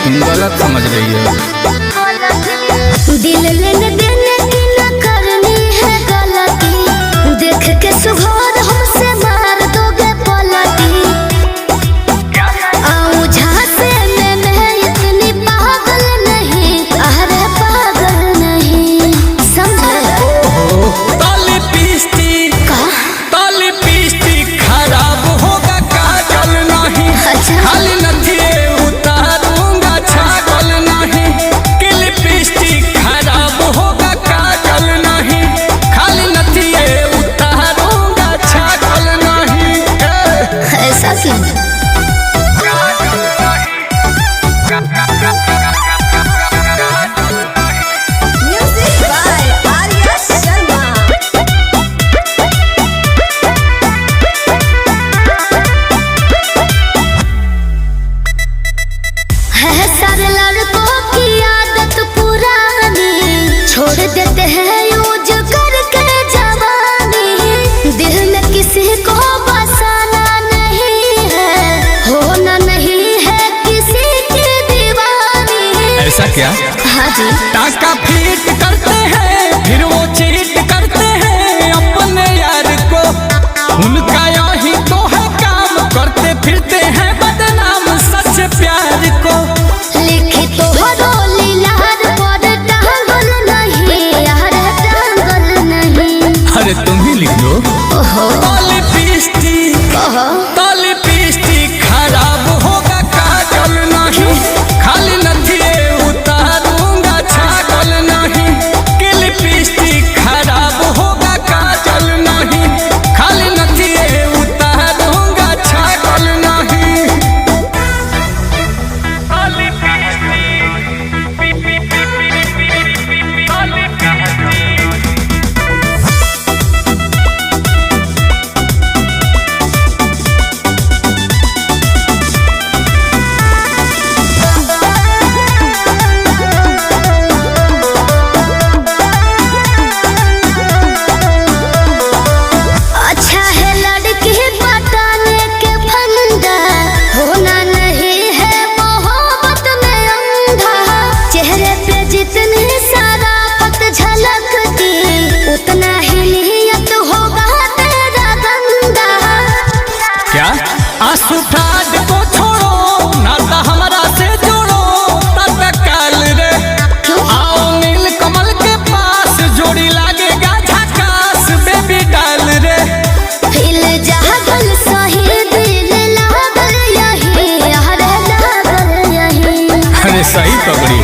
तुम गलत समझ रही हो। दिल लेने देने की न करनी है गलती, देख के सुघर हमसे मार दोगे पलटी। आऊं झांसे में मैं इतनी पागल नहीं, अरे पागल नहीं, समझे? ताली पीस्टी खराब होगा काजल नहीं, खाली नथिए उतारूंगा छागल नहीं। कि लिपस्टिक खराब होगा काजल नहीं, खाली नथिए उतारूंगा छागल नहीं। ऐसा क्यों? Music by Arya Sharma. है सारे लड़कों की आदत पुरानी, छोड़ देते हैं यूज करके जवानी। दिल में किसी को बसाना नहीं है, होना नहीं है किसी की दीवानी। ऐसा क्या? हाँ जी। टाका फीट करते हैं फिर वो चीट करते हैं अपने यार को, उनका यही तो है काम, करते फिरते हैं बदनाम सच प्यार को। लिखी तो हरोली लार पर टांगल नहीं, यार टांगल नहीं। अरे तुम ही लिख लो। ओहो ताली पीस्टी खराब होगा काजल नहीं, खाली नथिए उतारूंगा छागल नहीं। कि लिपस्टिक खराब होगा काजल नहीं, खाली नथिए उतारूंगा छागल नहीं। अच्छा है लड़की पटाने के फंदा, होना नहीं है मोहब्बत में अंधा। चेहरे पे जितनी शराफत झलकती, उतना ही नियत होगा तेरा गंदा। क्या आंसू ठाड को छोड़ो, नाता हमारा से जोड़ो तत्काल रे। आओ नील कमल के पास, जोड़ी लागेगा झकास बेबी डाल रे। दिल जागल सही, दिल लागल यही, अरे लागल यही। अरे सही पकड़ी